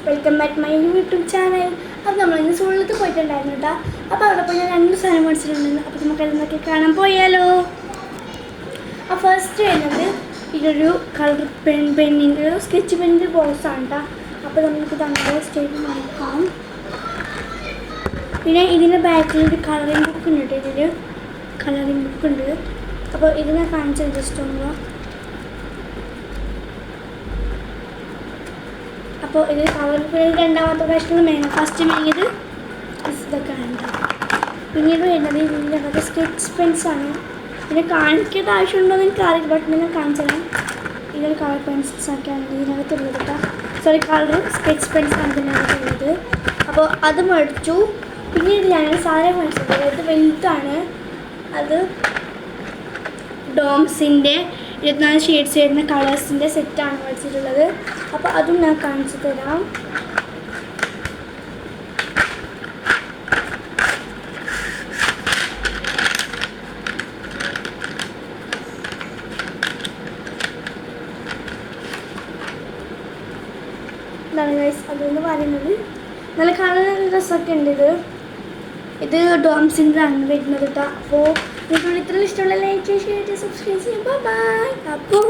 Welcome back my YouTube channel. അപ്പോൾ നമ്മളിന്ന് സൂളിലത്ത് പോയിട്ടുണ്ടായിരുന്നു കേട്ടോ. അപ്പോൾ അവിടെ പോയി ഞാൻ 2 സാധനം മേടിച്ചിട്ടുണ്ടായിരുന്നു. അപ്പോൾ നമുക്ക് അതിനൊക്കെ കാണാൻ പോയാലോ. ആ ഫസ്റ്റ് വരുന്നത് ഇതൊരു കളർ പെണ്ണിൻ്റെ ഒരു സ്കെച്ച് പെന്നിൻ്റെ ബോക്സാണ് കേട്ടോ. അപ്പോൾ നമുക്ക് നമ്മുടെ സ്റ്റേറ്റ് നോക്കാം. പിന്നെ ഇതിൻ്റെ ബാക്കിൽ ഒരു കളറിംഗ് ബുക്ക് ഉണ്ട് കേട്ടോ. ഇതിൽ കളറിംഗ് ബുക്ക് ഉണ്ട്. അപ്പോൾ ഇതിനെ കാണിച്ചത് ജസ്റ്റ് ഒന്ന്. അപ്പോൾ ഇത് കളർ രണ്ടാമത്തെ പ്രശ്നം മേങ്ങ ഫസ്റ്റ് മേങ്ങിയത് ഇതൊക്കെ ഉണ്ട്. പിന്നീട് വരുന്നത് ഇതിൻ്റെ സ്കെച്ച് പെൻസാണ്. പിന്നെ കാണിക്കേണ്ട ആവശ്യമുണ്ടോയെന്ന് എനിക്ക് അറിയില്ല, ബട്ട് നിങ്ങൾ കാണിച്ചു തരാം. ഇതൊരു കളർ പെൻസിൽസൊക്കെയാണ് ഇതിനകത്തുള്ളത് കേട്ടോ. സോറി, കളർ സ്കെച്ച് പെൻസാണ് ഇതിനകത്തുള്ളത്. അപ്പോൾ അത് മേടിച്ചു. പിന്നീട് ഞാൻ സാധനം മേടിച്ചത് ഇത് വലുതാണ്. അത് ഡോംസിൻ്റെ 24 ഷെയ്ഡ്സ് വരുന്ന കളേഴ്സിൻ്റെ സെറ്റാണ് മേടിച്ചിട്ടുള്ളത്. അപ്പോൾ അതും ഞാൻ കാണിച്ചു തരാം. ഇതാണ് ഗൈസ് അതെന്ന് പറയുന്നത്. നല്ല കാണാൻ രസമൊക്കെ ഉണ്ട്. ഇത് ഡോംസിൻ്റെ ആണ് വരുന്നത് കേട്ടോ. അപ്പോൾ നിങ്ങൾക്ക് ഇത്ര ഇഷ്ടമുള്ള ലൈക്ക് ഷെയർ സബ്സ്ക്രൈബ് ചെയ്യുക. ബൈ. അപ്പം